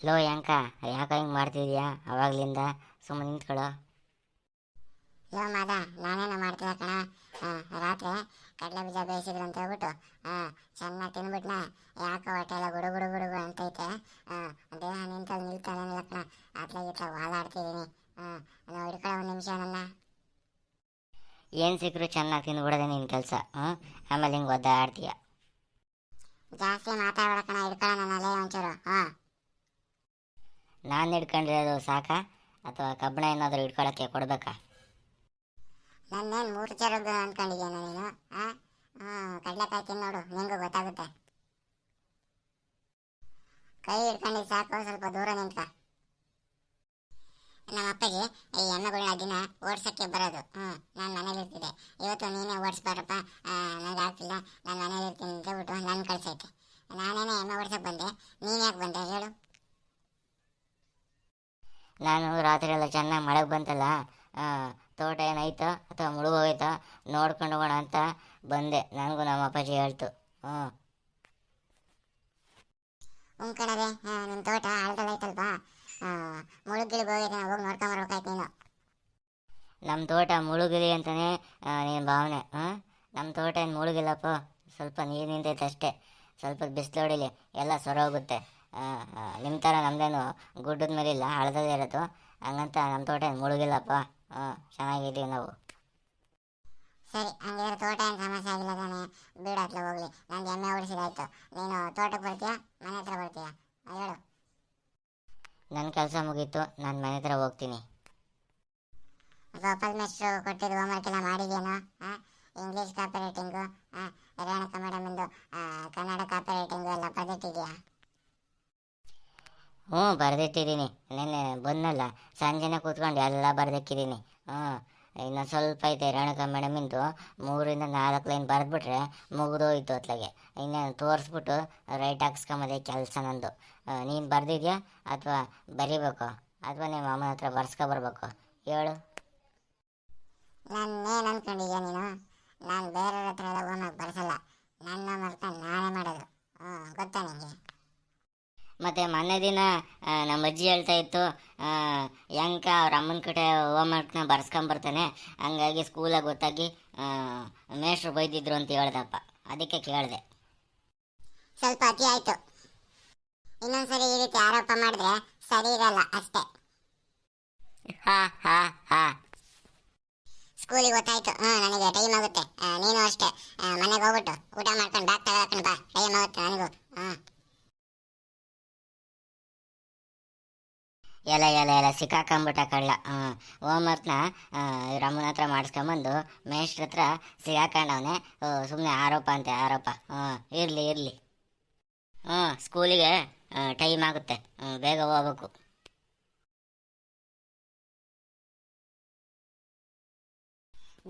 Low ಯಂಕ, ಯಾಕೆ ಹಿಂಗೆ ಮಾಡ್ತಿದ್ಯಾ ಅವಾಗ್ಲಿಂದ? ಸುಮ್ಮನೆ ನಿಂತ್ಕೊಳ್ಳೋ. ಯೋ ಮಾದ, ನಾನೇನು ಮಾಡ್ತಿದ್ದೆ ಕಣ. ರಾತ್ರಿ ಕಡಲೆ ಬೀಜ ಬೇಯಿಸಿದ್ರು ಅಂತ ಹೇಳ್ಬಿಟ್ಟು ಚೆನ್ನಾಗಿ ತಿನ್ಬಿಟ್ನ. ಯಾಕೋ ಹೊಟ್ಟೆ ಎಲ್ಲ ಗುಡು ಗುಡು ಗುಡುಗು ಅಂತೈತೆ. ದೇಹ ನಿಲ್ತಾನೆ ಕಣ. ಅತ್ಲಾಗಿತ್ಲ ವಾಲಾಡ್ತಿದ್ದೀನಿ. ನಾವು ಹಿಡ್ಕೊಳ್ಳೋ ಒಂದು ನಿಮಿಷ ನನ್ನ. ಏನು ಸಿಕ್ಕರು ಚೆನ್ನಾಗಿ ತಿಂದ್ಬಿಡೋದೆ ನಿನ್ನ ಕೆಲಸ. ಆಮೇಲೆ ಹಿಂಗೆ ಒದ್ದಾಡ್ತೀಯ. ಜಾಸ್ತಿ ಮಾತಾಡಬೇಡ ಕಣ, ಹಿಡ್ಕೊಳ್ಳೋ ನನ್ನಲ್ಲೇ ಒಂಚೂರು. ನಾನು ಹಿಡ್ಕೊಂಡಿರೋದು ಸಾಕಾ ಅಥವಾ ಕಬ್ಬಣ ಏನಾದರೂ ಹಿಡ್ಕೊಳಕ್ಕೆ ಕೊಡ್ಬೇಕಾ? ನನ್ನೇನು ಮೂರು ಚರದ್ದು ಅಂದ್ಕೊಂಡಿದ್ಯಾನ ನೀನು? ಕಡಲೆಕಾಯಿ ತಿಂದು ನೋಡು, ನಿಂಗೂ ಗೊತ್ತಾಗುತ್ತೆ. ಕೈ ಹಿಡ್ಕೊಂಡಿದ್ದು ಸಾಕು, ಸ್ವಲ್ಪ ದೂರ ನಿಂತ್ಕ. ನಮ್ಮ ಅಪ್ಪಗೆ ಈ ಎಮ್ಮೆಗಳನ್ನ ದಿನ ಓಡ್ಸೋಕ್ಕೆ ಬರೋದು. ನಾನು ಮನೇಲಿರ್ತಿದ್ದೆ. ಇವತ್ತು ನೀನೇ ಓಡಿಸ್ಬಾರಪ್ಪ, ನನಗೆ ಆಗ್ತಿಲ್ಲ, ನಾನು ಮನೇಲಿರ್ತೀನಿ ಅಂತ ಬಿಟ್ಟು ನನ್ನ ಕಳ್ಸೈತೆ. ನಾನೇನೇ ಎಮ್ಮೆ ಓಡ್ಸೋಕೆ ಬಂದೆ, ನೀನು ಯಾಕೆ ಬಂದೆ ಹೇಳು? ನಾನು ರಾತ್ರಿ ಎಲ್ಲ ಚೆನ್ನಾಗಿ ಮಳೆಗೆ ಬಂತಲ್ಲ, ತೋಟ ಏನಾಯ್ತೋ ಅಥವಾ ಮುಳುಗೋಯ್ತೋ ನೋಡ್ಕೊಂಡು ಹೋಗೋಣ ಅಂತ ಬಂದೆ. ನನಗೂ ನಮ್ಮ ಅಪ್ಪಾಜಿ ಹೇಳ್ತು. ಕಣರೆ, ನಿಮ್ಮ ತೋಟ ಹಳ್ದಲ್ಲೈತಲ್ವಾ? ಮುಳುಗಿಲಿಗೆ ಹೋಗಿದ್ದೆ, ಹೋಗಿ ನೋಡ್ಕೊಂಬರ್ಬೇಕಾಯ್ತು ನೀನು. ನಮ್ಮ ತೋಟ ಮುಳುಗಿಲಿ ಅಂತಲೇ ನೀನು ಭಾವನೆ. ನಮ್ಮ ತೋಟ ಏನು ಮುಳುಗಿಲ್ಲಪ್ಪ, ಸ್ವಲ್ಪ ನೀರು ನಿಂತೈತೆ ಅಷ್ಟೇ. ಸ್ವಲ್ಪ ಬಿಸಿಲು ಹೊಡಿಲಿ ಎಲ್ಲ ಸೊರೋಗುತ್ತೆ. ನಿಮ್ಮ ಥರ ನಮ್ಮದೇನು ಗುಡ್ಡದ ಮೇಲಿಲ್ಲ, ಹಳದಲ್ಲೇ ಇರೋದು. ಹಂಗಂತ ನಮ್ಮ ತೋಟ ಏನು ಮುಳುಗಿಲ್ಲಪ್ಪ. ಚೆನ್ನಾಗಿದ್ದೀವಿ ನಾವು. ಸರಿ, ಹಂಗಿದ್ರೆ ತೋಟ ಏನು ಸಮಸ್ಯೆ ಆಗಿಲ್ಲ ತಾನೆ? ಬೀಡಾತ್ಲ ಹೋಗ್ಲಿ, ನಂಗೆ ಎಮ್ಮೆ ಓಡಿಸಿದಾಯ್ತು. ನೀನು ತೋಟಕ್ಕೆ ಬರ್ತೀಯಾ, ಮನೆ ಹತ್ರ ಬರ್ತೀಯಾ ಹೇಳು? ನನ್ನ ಕೆಲಸ ಮುಗೀತು, ನಾನು ಮನೆ ಹತ್ರ ಹೋಗ್ತೀನಿ. ಗೋಪಾಲ್ ಮೆಸ್ಟ್ರು ಕೊಟ್ಟಿದ್ದು ಹೋಮ್ವರ್ಕ್ ಎಲ್ಲ ಮಾಡಿದ್ಯೇನೋ? ಇಂಗ್ಲೀಷ್ ಕಾಪಿ ರೈಟಿಂಗು, ರೇಣುಕ ಮೇಡಮಿಂದು ಕನ್ನಡ ಕಾಪಿ ರೈಟಿಂಗು ಎಲ್ಲ ಬರೆದಿಟ್ಟಿದ್ಯಾ? ಹ್ಞೂ, ಬರೆದಿಟ್ಟಿದ್ದೀನಿ. ನಿನ್ನೆ ಬಂದಲ್ಲ, ಸಂಜೆನೇ ಕೂತ್ಕೊಂಡು ಎಲ್ಲ ಬರೆದಿಕ್ಕಿದ್ದೀನಿ. ಇನ್ನು ಸ್ವಲ್ಪ ಐತೆ ರೇಣುಕಾ ಮೇಡಮಿಂದು. 3-4 ಲೈನ್ ಬರೆದ್ಬಿಟ್ರೆ ಮುಗಿದೋಯ್ತು ಅತ್ಲಾಗೆ. ಇನ್ನೇನು ತೋರಿಸ್ಬಿಟ್ಟು ರೈಟ್ ಹಾಕ್ಸ್ಕೊಂಬದೆ ಕೆಲಸ ನಂದು. ನೀನು ಬರೆದಿದ್ಯಾ ಅಥವಾ ಬರೀಬೇಕು, ಅಥವಾ ನಿಮ್ಮ ಅಮ್ಮನ ಹತ್ರ ಬರ್ಸ್ಕೊಬರ್ಬೇಕು ಹೇಳು? ನಾನೇನು ಅಂದ್ಕೊಂಡಿದ್ಯಾ ನೀನು? ನಾನು ಬೇರೆಯವ್ರ ಹತ್ರ ಎಲ್ಲ ಹೋಮ್ವರ್ಕ್ ಬರ್ಸಲ್ಲ, ನನ್ನ ಹೋಮ್ವರ್ಕ್ ನಾನೇ ಮಾಡೋದು. ಗೊತ್ತಾ ನಿಮಗೆ? ಮತ್ತು ಮೊನ್ನೆ ದಿನ ನಮ್ಮ ಅಜ್ಜಿ ಹೇಳ್ತಾ ಇತ್ತು, ಯಂಕ ಅವ್ರ ಅಮ್ಮನ ಕಡೆ ಹೋಮ್ವರ್ಕ್ನ ಬರ್ಸ್ಕೊಂಬರ್ತಾನೆ, ಹಂಗಾಗಿ ಸ್ಕೂಲಾಗ ಗೊತ್ತಾಗಿ ಮೇಷ್ಟ್ರು ಬೈದಿದ್ರು ಅಂತ ಹೇಳ್ದಪ್ಪ. ಅದಕ್ಕೆ ಕೇಳಿದೆ. ಸ್ವಲ್ಪ ಅತಿ ಆಯಿತು. ಇನ್ನೊಂದ್ಸರಿ ಈ ರೀತಿ ಆರೋಪ ಮಾಡಿದ್ರೆ ಸರಿ ಇರಲ್ಲ ಅಷ್ಟೇ. ಹಾ ಹಾ ಹಾ. ಸ್ಕೂಲಿಗೆ ಗೊತ್ತಾಯ್ತು. ನನಗೆ ಟೈಮ್ ಆಗುತ್ತೆ. ನೀನು ಅಷ್ಟೇ, ಮನೆಗೆ ಹೋಗ್ಬಿಟ್ಟು ಊಟ ಮಾಡ್ಕೊಂಡು ಬ್ಯಾಗ್ ತಗೊಂಡು ಬಾ, ಟೈಮ್ ಆಗುತ್ತೆ ನನಗೂ. ಎಲ್ಲ ಎಲ್ಲ ಎಲ್ಲ ಸಿಕ್ಕಾಕೊಂಬಿಟ್ಟ ಕಳ್ಳ. ಹೋಮ್ವರ್ಕ್ನ ಇವ್ರ ಅಮ್ಮನ ಹತ್ರ ಮಾಡಿಸ್ಕೊಂಬಂದು ಮೇಷ್ಟ್ರ ಹತ್ರ ಸಿಗಾಕೊಂಡವನೆ. ಸುಮ್ಮನೆ ಆರೋಪ ಅಂತೆ ಆರೋಪ. ಇರಲಿ ಇರಲಿ. ಸ್ಕೂಲಿಗೆ ಟೈಮ್ ಆಗುತ್ತೆ, ಬೇಗ ಹೋಗ್ಬೇಕು.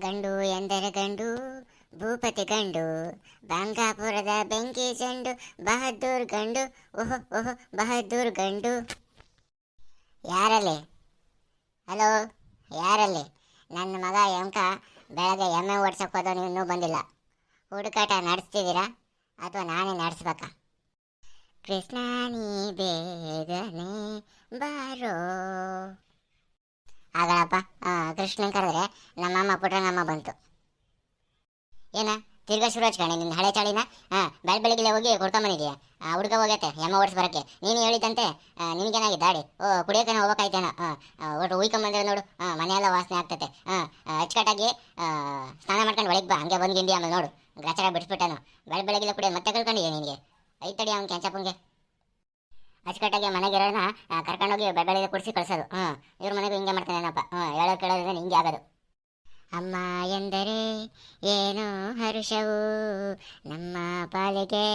ಗಂಡು ಎಂದರೆ ಗಂಡು, ಭೂಪತಿ ಗಂಡು, ಬಂಗಾಪುರದ ಬೆಂಕಿ ಚೆಂಡು, ಬಹದ್ದೂರ್ ಗಂಡು, ಓಹೋ ಓಹೋ ಬಹದ್ದೂರ್ ಗಂಡು. ಯಾರಲ್ಲಿ? ಹಲೋ, ಯಾರಲ್ಲಿ? ನನ್ನ ಮಗ ಯಂಕ ಬೆಳಗ್ಗೆ ಎಮ್ಮೆ ಓಡ್ಸಕ್ಕೆ ಹೋದೋ, ನೀವು ಇನ್ನೂ ಬಂದಿಲ್ಲ. ಹುಡುಕಾಟ ನಡೆಸ್ತಿದ್ದೀರಾ ಅಥವಾ ನಾನೇ ನಡೆಸ್ಬೇಕಾ? ಕೃಷ್ಣ ನೀ ಬೇಗನೆ ಬಾರೋ. ಆಗಲ್ಲಪ್ಪ, ಕೃಷ್ಣನ್ ಕರೆದ್ರೆ ನಮ್ಮಮ್ಮ ಪುಟ್ರಂಗಮ್ಮ ಬಂತು. ಏನ ತಿರ್ಗಾ ಶುರು ಹಚ್ಕೊಂಡೆ ನಿನ್ನ ಹಳೆ ಚಾಳಿನ? ಬೆಳಗ್ಗೆ ಹೋಗಿ ಕೊಡ್ಕೊಂಬನಿದೀಯ. ಹುಡುಗ ಹೋಗೈತೆ ಎಮ್ಮ ಓಡಿಸಿ ಬರೋಕ್ಕೆ. ನೀನು ಹೇಳಿದಂತೆ ನಿನಗೇನಾಗಿ ದಾಡಿ ಕುಡಿಯೋಕೆ ಹೋಗ್ಬೇಕಾಯ್ತೇನೋ. ಒಟ್ಟು ಉಯ್ಕೊಂಬಂದ್ರೆ ನೋಡು, ಮನೆಯೆಲ್ಲ ವಾಸನೆ ಆಗ್ತೈತೆ. ಅಚ್ಚುಕಟ್ಟಾಗಿ ಸ್ನಾನ ಮಾಡ್ಕೊಂಡು ಒಳಗೆ ಬಾ, ಹಂಗೆ ಬಂದು ಗಿಂಡಿ ಆಮೇಲೆ ನೋಡು ಗ್ರಾಚಾರ ಬಿಡಿಸ್ಬಿಟ್ಟನು. ಬೆಳಗ್ಗೆಲ್ಲ ಕುಡಿಯೋದು ಮತ್ತೆ ಕಳ್ಕೊಂಡಿದ್ದೆ ನಿನಗೆ. ಐತಡಿ ಅವ್ನು ಕೆಂಚಪ್ಪಂಗೆ. ಅಚ್ಚುಕಟ್ಟಾಗಿ ಮನೆಗಿರೋನ ಕರ್ಕೊಂಡೋಗಿ ಬೆಳಗ್ಗೆ ಕುಡಿಸಿ ಕಳ್ಸೋದು. ಇವ್ರ ಮನೆಗೂ ಹಿಂಗೆ ಮಾಡ್ತಾನೇನಪ್ಪ. ಹೇಳೋ ಕೇಳೋದ್ರಿಂದ ಹಿಂಗೆ ಆಗೋದು. ಅಮ್ಮ ಎಂದರೆ ಏನೋ ಹರುಷವು, ನಮ್ಮ ಪಾಲಿಗೆ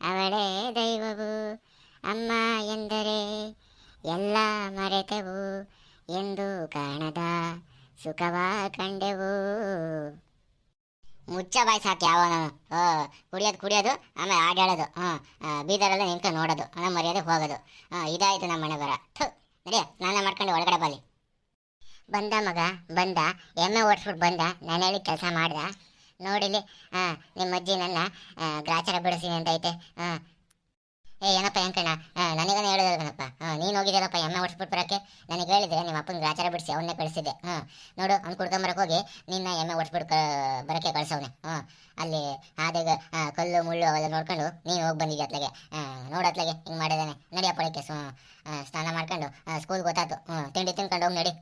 ಅವಳೇ ದೈವವು. ಅಮ್ಮ ಎಂದರೆ ಎಲ್ಲ ಮರೆತೆವು, ಎಂದು ಕಾಣದ ಸುಖವ ಕಂಡೆವು. ಮುಚ್ಚ ಬಾಯಿ ಸಾಕು ಯಾವನು. ಕುಡಿಯೋದು ಆಮೇಲೆ ಆಡಾಡೋದು, ಬೀದರೆಲ್ಲ ನಿಂತ್ಕೊಂಡು ನೋಡೋದು, ಮರ್ಯಾದೆ ಹೋಗೋದು. ಇದಾಯಿತು ನಮ್ಮ ಮನೆ ಬರ. ನಡಿಯ ಸ್ನಾನ ಮಾಡ್ಕೊಂಡು ಒಳಗಡೆ ಬಾಲಿ. ಬಂದ ಮಗ ಬಂದ, ಎಮ್ಮೆ ಓಡಿಸ್ಬಿಟ್ಟು ಬಂದ, ನಾನು ಹೇಳಿ ಕೆಲಸ ಮಾಡ್ದ. ನೋಡಿಲಿ, ನಿಮ್ಮ ಅಜ್ಜಿ ನನ್ನ ಗ್ರಾಚಾರ ಬಿಡಿಸಿ ಅಂತ ಐತೆ. ಏನಪ್ಪ ಹೆಂಕಣ್ಣ, ನನಗೇನು ಹೇಳೋದಲ್ಲಪ್ಪ. ಹೋಗಿದ್ದೆಲ್ಲಪ್ಪ ಎಮ್ಮೆ ಓಡಿಸ್ಬಿಟ್ಟು ಬರೋಕ್ಕೆ. ನನಗೆ ಹೇಳಿದ್ರೆ ನಿಮ್ಮ ಅಪ್ಪನ ಗ್ರಾಚಾರ ಬಿಡಿಸಿ ಅವನ್ನೇ ಕಳಿಸಿದ್ದೆ. ನೋಡು ಅವ್ನು ಕುಡ್ಕೊಂಬರಕ್ಕೆ ಹೋಗಿ ನಿನ್ನ ಎಮ್ಮೆ ಓಡಿಸ್ಬಿಟ್ಟು ಬರೋಕ್ಕೆ ಕಳ್ಸವನೆ. ಅಲ್ಲಿ ಹಾದಿಗೆ ಕಲ್ಲು ಮುಳ್ಳು ಅವೆಲ್ಲ ನೋಡ್ಕೊಂಡು ನೀನು ಹೋಗಿ ಬಂದಿದ್ದೆ ಅತ್ಲಾಗೆ. ನೋಡತ್ಲಾಗೆ ಹಿಂಗೆ ಮಾಡಿದಾನೆ. ನಡಿಯಪ್ಪಳಕ್ಕೆ ಸ್ನಾನ ಮಾಡ್ಕೊಂಡು ಸ್ಕೂಲ್ಗೆ ಗೊತ್ತಾಯ್ತು. ತಿಂಡಿ ತಿನ್ಕೊಂಡು ಹೋಗಿ ನಡಿ.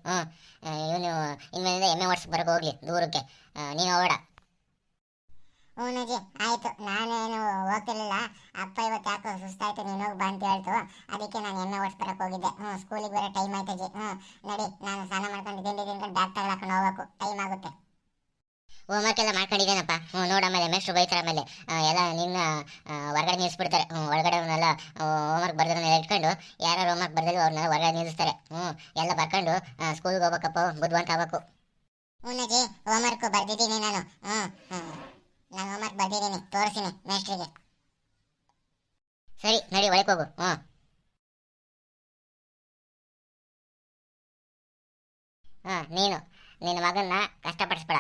ಇವನು ಇನ್ಮೇಲಿಂದ ಎಮ್ಮೆ ಓಡಿಸಿ ಬರೋಕೆ ಹೋಗ್ಲಿ ದೂರಕ್ಕೆ. ನೀನು ಹೋಗಬೇಡ. ಹ್ಞೂನಜ್ಜಿ ಆಯಿತು. ನಾನೇನು ಹೋಗ್ತಿರ್ಲಿಲ್ಲ. ಅಪ್ಪ ಇವತ್ತು ಯಾಕೋ ಸುಸ್ತಾಯ್ತು ನೀನು ಹೋಗಿ ಬಾ ಅಂತ ಹೇಳ್ತು. ಅದಕ್ಕೆ ನಾನು ಎಮ್ಮೆ ಓಡಿಸ್ಬರಕ್ಕೆ ಹೋಗಿದ್ದೆ. ಸ್ಕೂಲಿಗೆ ಬರೋ ಟೈಮ್ ಆಯ್ತಜ್ಜಿ. ನಡಿ, ನಾನು ಸ್ನಾನ ಮಾಡ್ಕೊಂಡು ತಿಂಡಿ ತಿನ್ಕೊಂಡು ಬ್ಯಾಗ್ ತಗೊಳಕೊಂಡು ಹೋಗ್ಬೇಕು, ಟೈಮ್ ಆಗುತ್ತೆ. ಹೋಮ್ವರ್ಕ್ ಎಲ್ಲ ಮಾಡ್ಕೊಂಡಿದ್ದೇನಪ್ಪ. ನೋಡಮೇಲೆ ಮೆಸ್ಟ್ರು ಬೈತಾರೆ. ಆಮೇಲೆ ಎಲ್ಲ ನಿನ್ನ ಹೊರಗಡೆ ನಿಲ್ಲಿಸ್ಬಿಡ್ತಾರೆ. ಒಳಗಡೆ ಅವನ್ನೆಲ್ಲ ಹೋಮ್ವರ್ಕ್ ಬರ್ದನ್ನೆಲ್ಲ ಇಟ್ಕೊಂಡು ಯಾರು ಹೋಮ್ವರ್ಕ್ ಬರ್ದಿಲ್ಲ ಅವ್ರನ್ನೆಲ್ಲ ಹೊರಗಡೆ ನಿಲ್ಲಿಸ್ತಾರೆ. ಎಲ್ಲ ಬರ್ಕೊಂಡು ಸ್ಕೂಲ್ಗೆ ಹೋಗ್ಬೇಕಪ್ಪ, ಬುದ್ಧಿವಂತ ಆಗ್ಬೇಕು. ಹ್ಞೂನಜ್ಜಿ ಹೋಮ್ವರ್ಕ್ ಬರ್ದಿದ್ದೀನಿ ನಾನು. ನಾನು ಹೋಮ್ವರ್ಕ್ ಬರ್ದಿದ್ದೀನಿ, ತೋರಿಸ್ತೀನಿ ಮೇಸ್ಟ್ರಿಗೆ. ಸರಿ ನಡಿ, ಒಳಗೆ ಹೋಗು. ನೀನು ನಿನ್ನ ಮಗನ್ನ ಕಷ್ಟಪಡಿಸ್ಬೇಡ.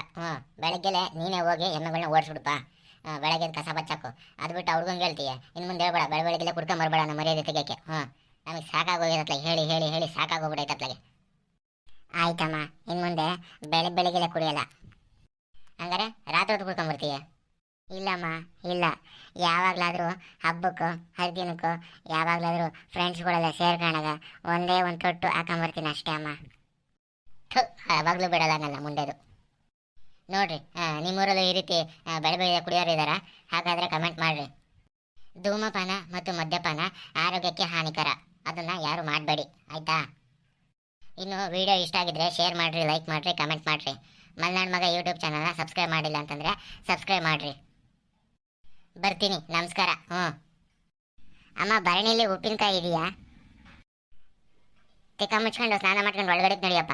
ಬೆಳಗ್ಗೆಲೆ ನೀನೇ ಹೋಗಿ ಎಮ್ಮೆಗಳನ್ನ ಓಡಿಸ್ಬಿಡಪ್ಪ. ಬೆಳಗ್ಗೆ ಕಸ ಬಚ್ಚಾಕು. ಅದು ಬಿಟ್ಟು ಹುಡ್ಗಂಗೆ ಹೇಳ್ತೀಯ. ಇನ್ನು ಮುಂದೆ ಹೇಳ್ಬೇಡ, ಬೆಳಗ್ಗೆಲೆ ಕುಡ್ಕೊಂಬರ್ಬೇಡ ನಮ್ಮ ಮರ್ಯಾದೆ ತೆಗಿಯೋಕ್ಕೆ. ನಮಗೆ ಸಾಕಾಗೋಗಿರತ್ಲಾಗ ಹೇಳಿ ಹೇಳಿ ಹೇಳಿ ಸಾಕಾಗೋಗ್ಬಿಟ್ಟೈತತ್ಲಾಗೆ. ಆಯ್ತಮ್ಮ, ಇನ್ನು ಮುಂದೆ ಬೆಳಗ್ಗೆಲೆ ಕುಡಿಯಲ್ಲ. ಹಂಗಾರೆ ರಾತ್ರಿ ಹೊತ್ತು ಕುಡ್ಕೊಂಬರ್ತೀಯ? ಇಲ್ಲಮ್ಮ, ಇಲ್ಲ. ಯಾವಾಗಲಾದರೂ ಹಬ್ಬಕ್ಕೋ ಹರಿದಿನಕ್ಕೋ ಯಾವಾಗಲಾದರೂ ಫ್ರೆಂಡ್ಸ್ಗಳೆಲ್ಲ ಸೇರ್ಕೊಂಡಾಗ ಒಂದೇ ಒಂದು ತೊಟ್ಟು ಹಾಕೊಂಬರ್ತೀನಿ ಅಷ್ಟೇ ಅಮ್ಮ. ಯಾವಾಗಲೂ ಬಿಡಲ್ಲ ನನ್ನ ಮುಂದೆದು. ನೋಡ್ರಿ, ನಿಮ್ಮೂರಲ್ಲೂ ಈ ರೀತಿ ಬೆಳೆ ಕುಡಿಯೋರು ಇದ್ದಾರಾ? ಹಾಗಾದರೆ ಕಮೆಂಟ್ ಮಾಡಿರಿ. ಧೂಮಪಾನ ಮತ್ತು ಮದ್ಯಪಾನ ಆರೋಗ್ಯಕ್ಕೆ ಹಾನಿಕರ. ಅದನ್ನು ಯಾರು ಮಾಡಬೇಡಿ, ಆಯಿತಾ? ಇನ್ನು ವಿಡಿಯೋ ಇಷ್ಟ ಆಗಿದ್ರೆ ಶೇರ್ ಮಾಡಿರಿ, ಲೈಕ್ ಮಾಡಿರಿ, ಕಮೆಂಟ್ ಮಾಡಿರಿ. ಮಲ್ನಾಡ್ ಮಗ ಯೂಟ್ಯೂಬ್ ಚಾನಲ್ನ ಸಬ್ಸ್ಕ್ರೈಬ್ ಮಾಡಿಲ್ಲ ಅಂತಂದರೆ ಸಬ್ಸ್ಕ್ರೈಬ್ ಮಾಡಿರಿ. ಬರ್ತೀನಿ, ನಮಸ್ಕಾರ. ಅಮ್ಮ, ಭರಣಿಲಿ ಉಪ್ಪಿನಕಾಯಿ ಇದೆಯಾ? ತಿಕ್ಕ ಮುಚ್ಕೊಂಡು ಸ್ನಾನ ಮಾಡ್ಕೊಂಡು ಒಳಗಡೆ ನಡಿಯಪ್ಪ.